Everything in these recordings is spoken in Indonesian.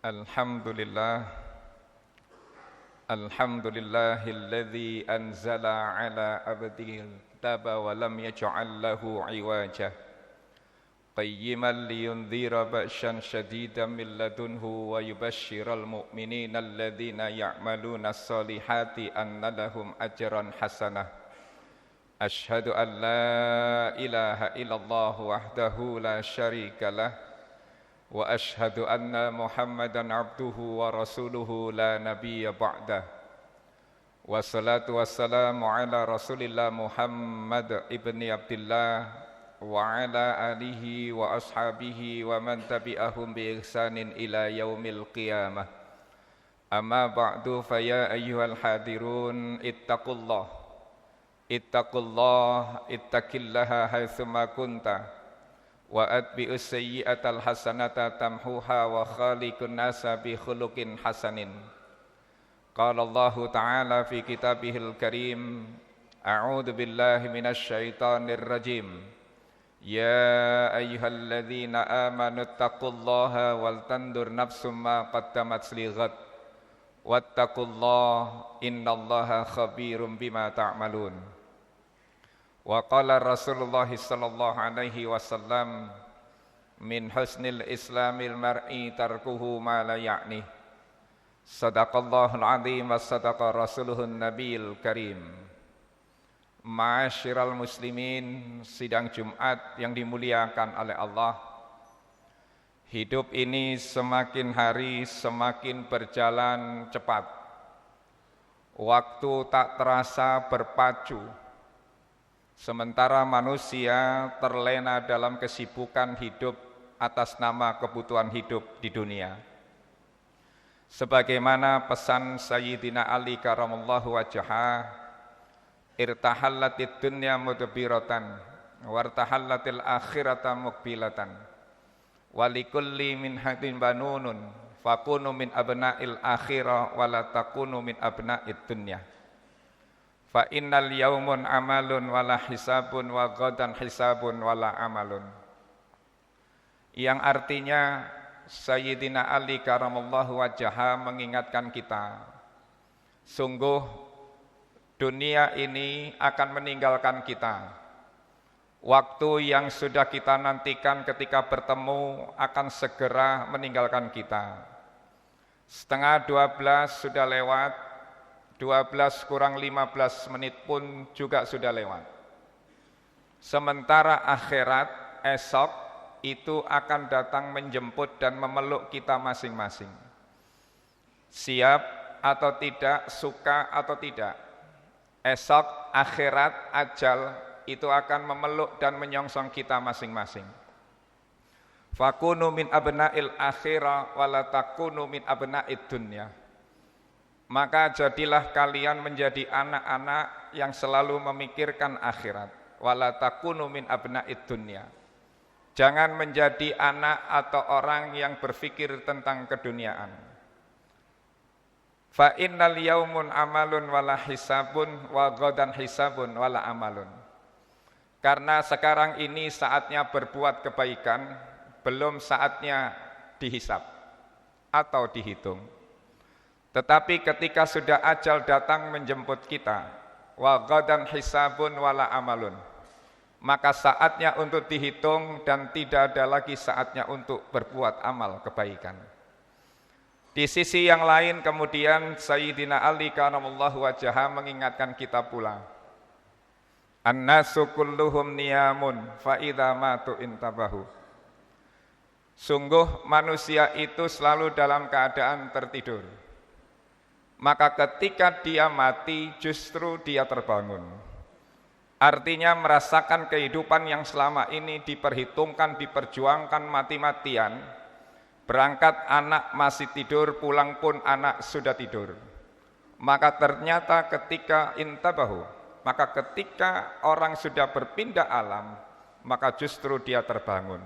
Alhamdulillah Alhamdulillahilladzi anzala ala abdihil kitaba wa lam yaj'al lahu iwaja qayyiman liyundhira ba'syan shadidan min ladunhu wa yubashshiral mu'minina alladhina ya'maluna as-solihati anna lahum ajran hasanah. Ashhadu an la ilaha illallah wahdahu la syarika lah wa ashhadu anna Muhammadan abduhu wa rasuluhu la nabiyya ba'dah. Wassalatu wassalamu ala Rasulillah Muhammad ibni Abdillah wa ala alihi wa ashabihi wa man tabi'ahum bi ihsanin ila yaumil qiyamah. Amma ba'du fa ya ayyuhal hadirun ittaqullah ittaqillaha haitsuma kunta wa atbi'us sayyi'atal hasanata tamhuha wa khaliqun nasa bi khuluqin hasanin. Qala Allahu ta'ala fi kitabihil karim, a'udzu billahi minasy syaithanir rajim. Ya ayyuhalladzina amanu taqullaha wal tandur nafsum ma qaddamat lighad wattaqullaha innallaha khabirum bima ta'malun. Wa qala Rasulullah sallallahu alaihi wasallam, min husnil islamil mar'i tarkuhu ma la ya'ni. Sadaqallahul azim wa sadaqa rasuluhun nabiyil karim. Ma'asyiral muslimin, sidang Jumat yang dimuliakan oleh Allah. Hidup ini semakin hari semakin berjalan cepat. Waktu tak terasa berpacu. Sementara manusia terlena dalam kesibukan hidup atas nama kebutuhan hidup di dunia. Sebagaimana pesan Sayyidina Ali karamallahu wajhah, irtahallatid dunya mudbiratan wartahallatil akhirata muqbilatan walikulli min hadin banunun fakunu min abna'il akhirah wala takunu min abna'id dunya. Fa innal yaumun amalun wala hisabun wa ghadan hisabun wala amalun. Yang artinya Sayyidina Ali karamallahu wajhah mengingatkan kita, sungguh dunia ini akan meninggalkan kita. Waktu yang sudah kita nantikan ketika bertemu akan segera meninggalkan kita. 11:30 sudah lewat, 12 kurang 15 menit pun juga sudah lewat. Sementara akhirat esok itu akan datang menjemput dan memeluk kita masing-masing. Siap atau tidak, suka atau tidak, esok akhirat ajal itu akan memeluk dan menyongsong kita masing-masing. Fakunu min abna'il akhirah wala takunu min abna'id dunya. Maka jadilah kalian menjadi anak-anak yang selalu memikirkan akhirat. Wala takunu min abna'id dunya. Jangan menjadi anak atau orang yang berpikir tentang keduniaan. Fa innal yaumun amalun wala hisabun wa ghadan hisabun wala amalun. Karena sekarang ini saatnya berbuat kebaikan, belum saatnya dihisab atau dihitung. Tetapi ketika sudah ajal datang menjemput kita, wa ghadan hisabun wala amalun, maka saatnya untuk dihitung dan tidak ada lagi saatnya untuk berbuat amal kebaikan. Di sisi yang lain kemudian Sayyidina Ali karamallahu wajhah mengingatkan kita pula, annasu kulluhum niyamun fa idza matu intabahu. Sungguh manusia itu selalu dalam keadaan tertidur. Maka ketika dia mati justru dia terbangun. Artinya merasakan kehidupan yang selama ini diperhitungkan, diperjuangkan mati-matian. Berangkat anak masih tidur, pulang pun anak sudah tidur. Maka ternyata ketika intabahu, maka ketika orang sudah berpindah alam, maka justru dia terbangun.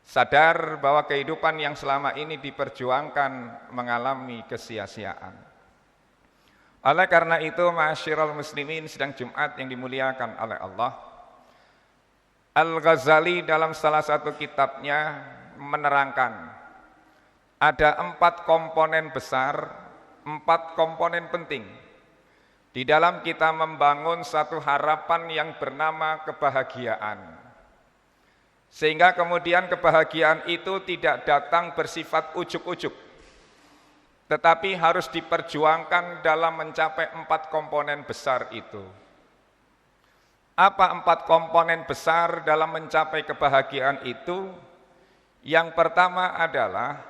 Sadar bahwa kehidupan yang selama ini diperjuangkan mengalami kesia-siaan. Oleh karena itu, ma'asyiral muslimin, sidang Jumat yang dimuliakan oleh Allah, Al-Ghazali dalam salah satu kitabnya menerangkan ada 4 komponen besar, 4 komponen penting di dalam kita membangun satu harapan yang bernama kebahagiaan. Sehingga kemudian kebahagiaan itu tidak datang bersifat ujuk-ujuk, tetapi harus diperjuangkan dalam mencapai 4 komponen besar itu. Apa 4 komponen besar dalam mencapai kebahagiaan itu? Yang pertama adalah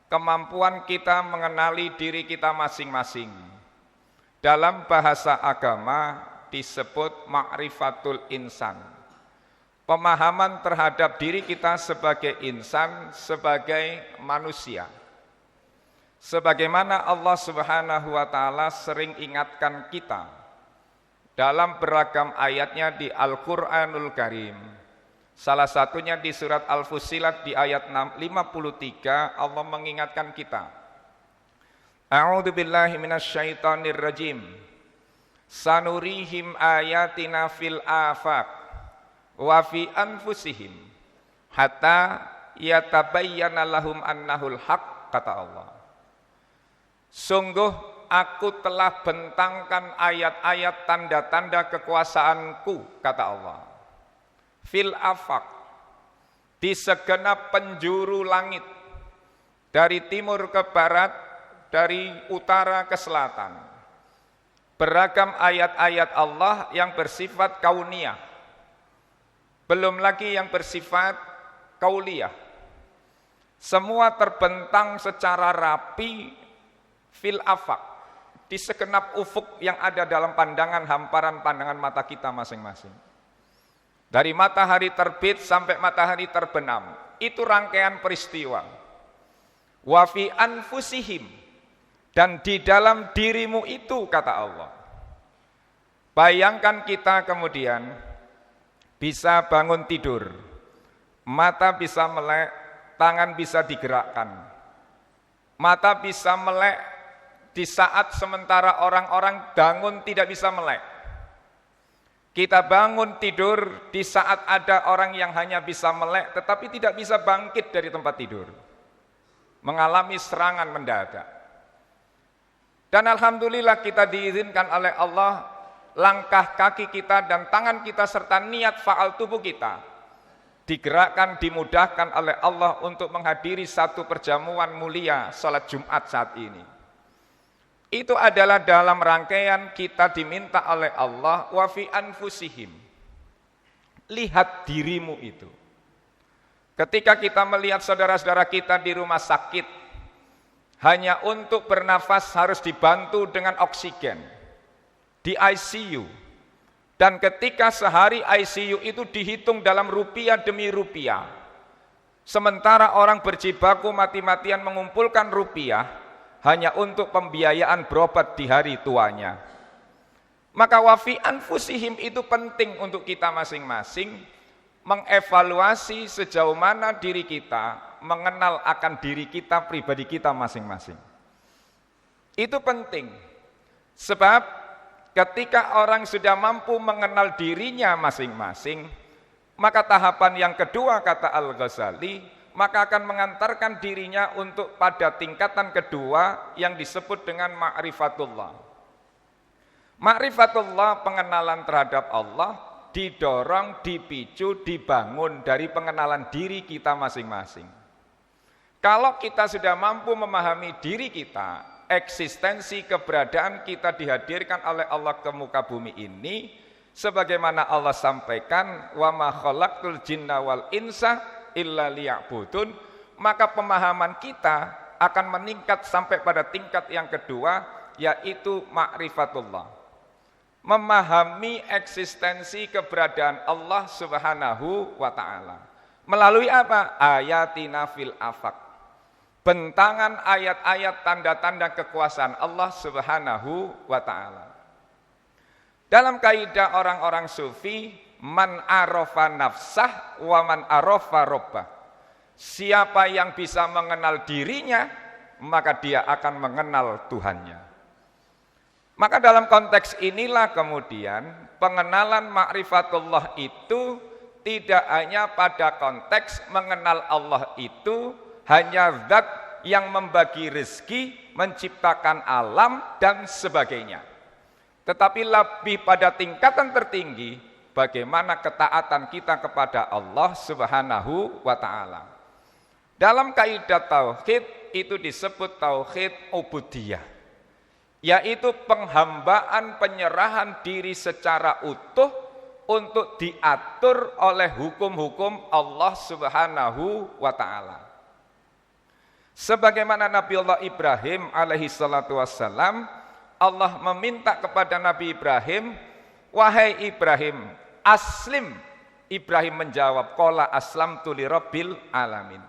kemampuan kita mengenali diri kita masing-masing. Dalam bahasa agama disebut ma'rifatul insan. Pemahaman terhadap diri kita sebagai insan, sebagai manusia. Sebagaimana Allah Subhanahu wa taala sering ingatkan kita dalam beragam ayatnya di Al-Qur'anul Karim. Salah satunya di surat Al-Fussilat di ayat 53 Allah mengingatkan kita. A'udzu billahi minasyaitonir rajim. Sanurihim ayatina fil afaq wa fi anfusihim hatta yatabayyana lahum annahul haq, kata Allah. Sungguh aku telah bentangkan ayat-ayat tanda-tanda kekuasaanku, kata Allah. Fil afaq, di segenap penjuru langit, dari timur ke barat, dari utara ke selatan. Beragam ayat-ayat Allah yang bersifat kauniyah, belum lagi yang bersifat kauliyah. Semua terbentang secara rapi fil afaq, di segenap ufuk yang ada dalam pandangan hamparan pandangan mata kita masing-masing. Dari matahari terbit sampai matahari terbenam, itu rangkaian peristiwa. Wa fi anfusihim, dan di dalam dirimu itu, kata Allah. Bayangkan kita kemudian bisa bangun tidur, mata bisa melek, tangan bisa digerakkan. Mata bisa melek di saat sementara orang-orang bangun tidak bisa melek. Kita bangun tidur di saat ada orang yang hanya bisa melek tetapi tidak bisa bangkit dari tempat tidur, mengalami serangan mendadak. Dan alhamdulillah kita diizinkan oleh Allah, langkah kaki kita dan tangan kita serta niat faal tubuh kita digerakkan, dimudahkan oleh Allah untuk menghadiri satu perjamuan mulia salat Jumat saat ini. Itu adalah dalam rangkaian kita diminta oleh Allah wa fi anfusihim. Lihat dirimu itu. Ketika kita melihat saudara-saudara kita di rumah sakit, hanya untuk bernafas harus dibantu dengan oksigen di ICU. Dan ketika sehari ICU itu dihitung dalam rupiah demi rupiah, sementara orang berjibaku mati-matian mengumpulkan rupiah hanya untuk pembiayaan berobat di hari tuanya. Maka wafi anfusihim itu penting untuk kita masing-masing mengevaluasi sejauh mana diri kita mengenal akan diri kita, pribadi kita masing-masing. Itu penting, sebab ketika orang sudah mampu mengenal dirinya masing-masing, maka tahapan yang kedua, kata Al-Ghazali, maka akan mengantarkan dirinya untuk pada tingkatan kedua yang disebut dengan ma'rifatullah. Ma'rifatullah, pengenalan terhadap Allah, didorong, dipicu, dibangun dari pengenalan diri kita masing-masing. Kalau kita sudah mampu memahami diri kita, eksistensi keberadaan kita dihadirkan oleh Allah ke muka bumi ini, sebagaimana Allah sampaikan, wa ma khalaqtul jinna wal insa illa liya'budun, maka pemahaman kita akan meningkat sampai pada tingkat yang kedua, yaitu ma'rifatullah. Memahami eksistensi keberadaan Allah Subhanahu wa ta'ala. Melalui apa? Ayatina fil afaq. Bentangan ayat-ayat tanda-tanda kekuasaan Allah Subhanahu wa ta'ala. Dalam kaidah orang-orang sufi, man arafa nafsah wa man arafa robbah. Siapa yang bisa mengenal dirinya, maka dia akan mengenal Tuhannya. Maka dalam konteks inilah kemudian pengenalan ma'rifatullah itu tidak hanya pada konteks mengenal Allah itu hanya zat yang membagi rezeki, menciptakan alam dan sebagainya. Tetapi lebih pada tingkatan tertinggi, bagaimana ketaatan kita kepada Allah Subhanahu wa Ta'ala. Dalam kaidah tauhid itu disebut tauhid ubudiyah, yaitu penghambaan penyerahan diri secara utuh untuk diatur oleh hukum-hukum Allah Subhanahu wa Ta'ala. Sebagaimana Nabiullah Ibrahim alaihi salatu wassalam, Allah meminta kepada Nabi Ibrahim, wahai Ibrahim, aslim. Ibrahim menjawab, qala aslamtu lirabbil alamin.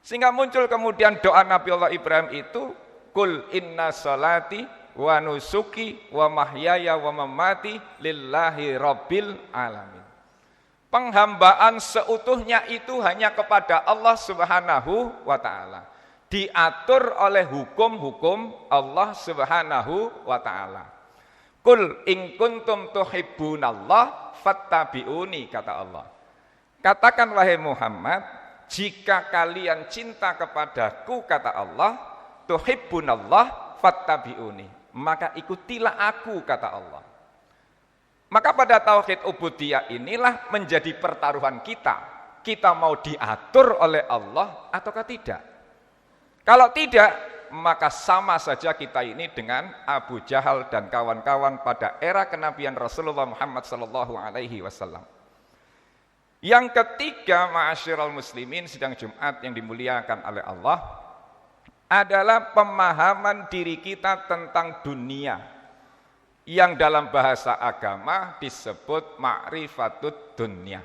Sehingga muncul kemudian doa Nabiullah Ibrahim itu, kul inna salati wa nusuki wa mahyaya wa mamati lillahi rabbil alamin. Penghambaan seutuhnya itu hanya kepada Allah Subhanahu wa Ta'ala, diatur oleh hukum-hukum Allah Subhanahu wa Ta'ala. Kul in kuntum tuhibbunallah fattabi'uni, kata Allah. Katakan wahai Muhammad, jika kalian cinta kepadaku, kata Allah, tuhibbunallah fattabi'uni, maka ikutilah aku, kata Allah. Maka pada tauhid ubudiyah inilah menjadi pertaruhan kita. Kita mau diatur oleh Allah ataukah tidak? Kalau tidak, maka sama saja kita ini dengan Abu Jahal dan kawan-kawan pada era kenabian Rasulullah Muhammad sallallahu alaihi wasallam. Yang ketiga, ma'asyiral muslimin sidang Jumat yang dimuliakan oleh Allah, adalah pemahaman diri kita tentang dunia, yang dalam bahasa agama disebut ma'rifatud dunya.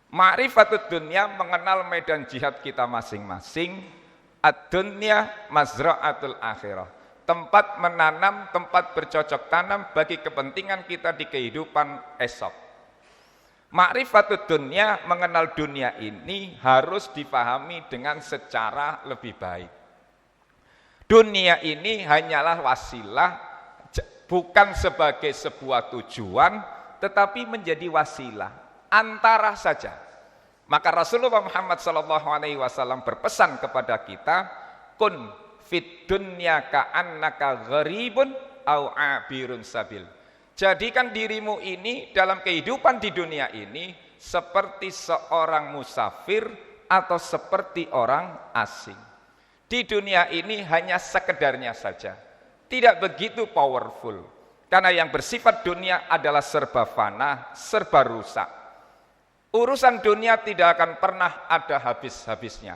Ma'rifatud dunya mengenal medan jihad kita masing-masing. Ad-dunya mazra'atul akhirah, tempat menanam, tempat bercocok tanam bagi kepentingan kita di kehidupan esok. Ma'rifatud dunya, mengenal dunia ini harus dipahami dengan secara lebih baik. Dunia ini hanyalah wasilah, bukan sebagai sebuah tujuan, tetapi menjadi wasilah, antara saja. Maka Rasulullah Muhammad SAW berpesan kepada kita, kun fid dunya ka'annaka gharibun au abirun sabil. Jadikan dirimu ini dalam kehidupan di dunia ini seperti seorang musafir atau seperti orang asing. Di dunia ini hanya sekedarnya saja, tidak begitu powerful. Karena yang bersifat dunia adalah serba fana, serba rusak. Urusan dunia tidak akan pernah ada habis-habisnya.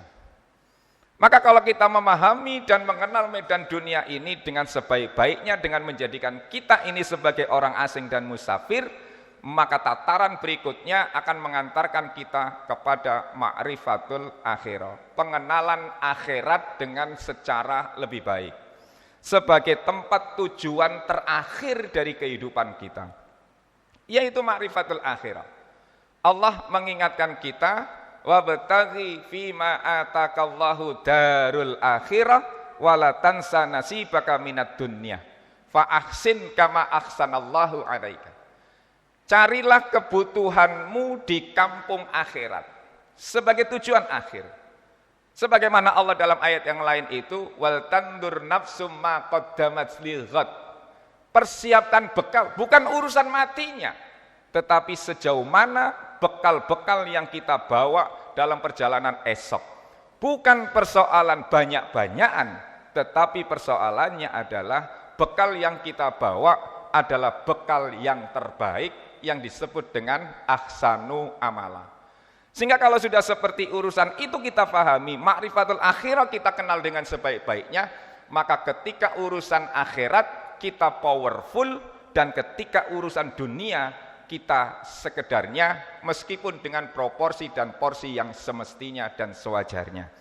Maka kalau kita memahami dan mengenal medan dunia ini dengan sebaik-baiknya, dengan menjadikan kita ini sebagai orang asing dan musafir, maka tataran berikutnya akan mengantarkan kita kepada ma'rifatul akhirah, pengenalan akhirat dengan secara lebih baik, sebagai tempat tujuan terakhir dari kehidupan kita, yaitu ma'rifatul akhirah. Allah mengingatkan kita, wabtaghi fima atakallahu darul akhirah wala tansa nasibaka minad dunya fa ahsin kama ahsanallahu alaika. Carilah kebutuhanmu di kampung akhirat sebagai tujuan akhir. Sebagaimana Allah dalam ayat yang lain itu, wal tandur nafsum ma qaddamat lighad. Persiapkan bekal, bukan urusan matinya, tetapi sejauh mana bekal-bekal yang kita bawa dalam perjalanan esok. Bukan persoalan banyak-banyakan, tetapi persoalannya adalah bekal yang kita bawa adalah bekal yang terbaik, yang disebut dengan ahsanu amala. Sehingga kalau sudah seperti urusan itu kita pahami, ma'rifatul akhirah kita kenal dengan sebaik-baiknya, maka ketika urusan akhirat kita powerful, dan ketika urusan dunia kita sekedarnya, meskipun dengan proporsi dan porsi yang semestinya dan sewajarnya.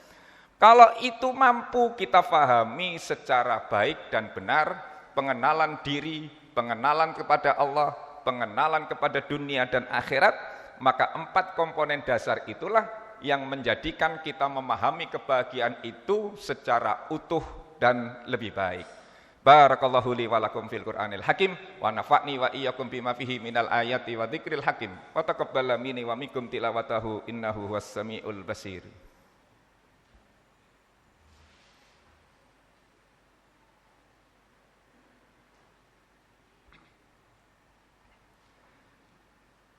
Kalau itu mampu kita pahami secara baik dan benar, pengenalan diri, pengenalan kepada Allah, pengenalan kepada dunia dan akhirat, maka 4 komponen dasar itulah yang menjadikan kita memahami kebahagiaan itu secara utuh dan lebih baik. Barakallahu li wa lakum fil Qur'anil Hakim wa nafa'ni wa iyyakum bima fihi minal ayati wa dzikril hakim wa taqabbal minni wa minkum tilawatahu innahu huwas samiul basir.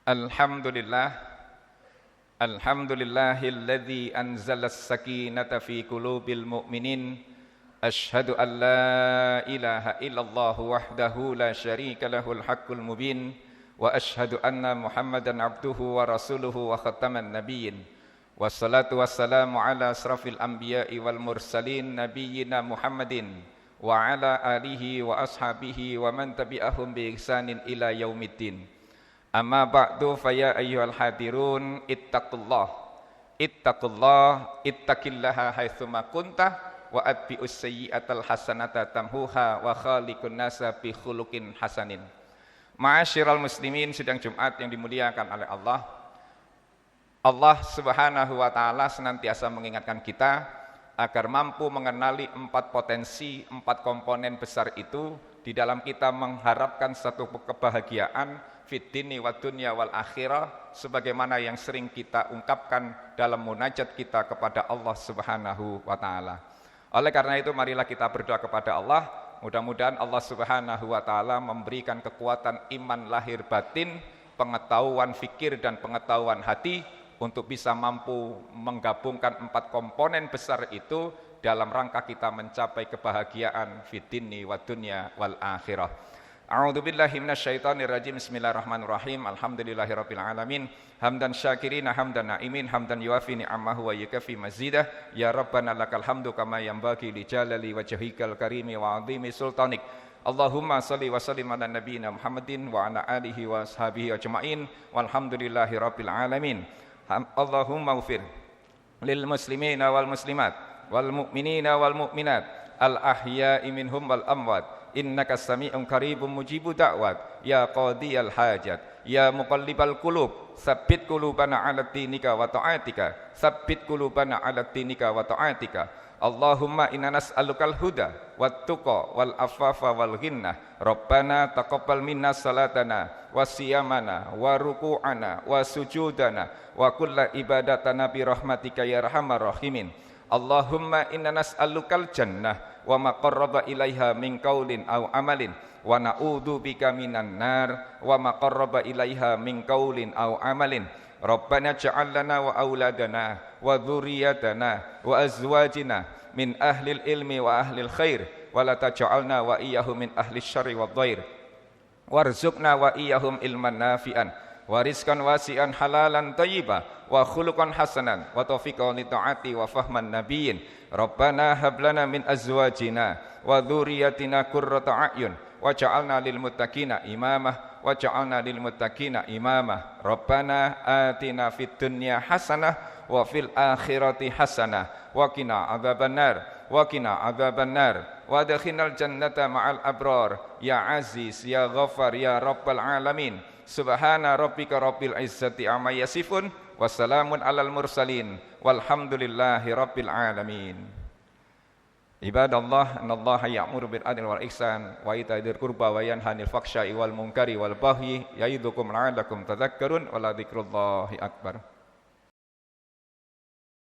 Alhamdulillah. Alhamdulillahilladzi anzalas sakinata fi qulubil mu'minin. Asyhadu an la ilaha illallah wahdahu la syarika lahul haqqul mubin. Wa asyhadu anna Muhammadan abduhu wa rasuluhu wa khataman nabiyyin. Wassalatu wassalamu ala asrafil anbiya'i wal mursalin nabiyyina Muhammadin wa ala alihi wa ashabihi wa man tabi'ahum bi ihsanin ila yaumiddin. Amma ba'du fa ya ayyuhal hadirun ittaqullah ittaqillaha haitsuma kunta wa atbi'us sayyi'atal hasanata tamhuha wa khaliqun nasa bi khuluqin hasanin. Ma'asyiral muslimin, sidang Jumat yang dimuliakan oleh Allah. Allah Subhanahu wa taala senantiasa mengingatkan kita agar mampu mengenali 4 potensi, 4 komponen besar itu di dalam kita mengharapkan satu kebahagiaan fid dini wad dunya wal akhirah, sebagaimana yang sering kita ungkapkan dalam munajat kita kepada Allah Subhanahu wa taala. Oleh karena itu marilah kita berdoa kepada Allah, mudah-mudahan Allah Subhanahu wa taala memberikan kekuatan iman lahir batin, pengetahuan fikir dan pengetahuan hati untuk bisa mampu menggabungkan 4 komponen besar itu dalam rangka kita mencapai kebahagiaan fid dini wad dunya wal akhirah. A'udzubillahi minasyaitonir rajim. Bismillahirrahmanirrahim. Alhamdulillahirabbil alamin. Hamdan syakirina hamdan na'imin hamdan yuafi ni'amahu wa yukafi mazidah. Ya Rabbana lakal hamdu kama yanbaghi li jalali wajhikal karimi wa 'azimi sultanik. Allahumma shalli wa sallim ala nabiyyina Muhammadin wa ala alihi wa ashabihi ajma'in. Walhamdulillahirabbil alamin. Allahumma ufir lil muslimina wal muslimat wal mu'minina wal mu'minat al ahya'i minhum wal amwat innaka sami'un qaribun mujibu da'wat ya qadiyal hajat ya muqallibal qulub tsabbit qulubana 'ala dinika wa ta'atika tsabbit qulubana 'ala dinika wa ta'atika. Allahumma inna nas'alukal huda wat tuqa wal afafa wal ghinnah. Rabbana taqabbal minna salatana wa siyamana wa ruku'ana wa sujudana wa kulla ibadatana bi rahmatika ya arhamar rahimin. Allahumma inna nas'alukal jannah wa ma qarraba ilaiha min qaulin aw amalin wa na'udzu bika minan nar wa ma qarraba ilaiha min qaulin aw amalin. Rabbana ja'al lana wa auladana wa dzurriyyatana wa azwajina min ahlil ilmi wa ahlil khair wa la taj'alna wa iyyahum min ahlis syarri wad dhair warzuqna wa iyyahum ilman nafi'an wa rizqan wasi'an halalan thayyiban wa khuluqan hasanan wa taufiqan li ta'ati wa fahman nabiyyin. Rabbana hab lana min azwajina wa dzurriyyatina qurrata a'yun waj'alna lil muttaqina imamah waj'alna lil muttaqina imamah. Rabbana atina fid dunya hasanah wa fil akhirati hasanah wa qina adzabannar wa qina adzabannar wa adkhilnal jannata ma'al abrar ya aziz ya ghaffar ya rabbal alamin. Subhana rabbika rabbil izzati amma yasifun wa salamun alal mursalin walhamdulillahi rabbil alamin. Ibadallah, innallaha ya'muru bil adli wal ihsan wa ita'i dzil qurba wa yanha 'anil fahsya'i wal munkari wal baghi ya'idukum la'allakum tadhakkarun wa la dzikrullahi akbar.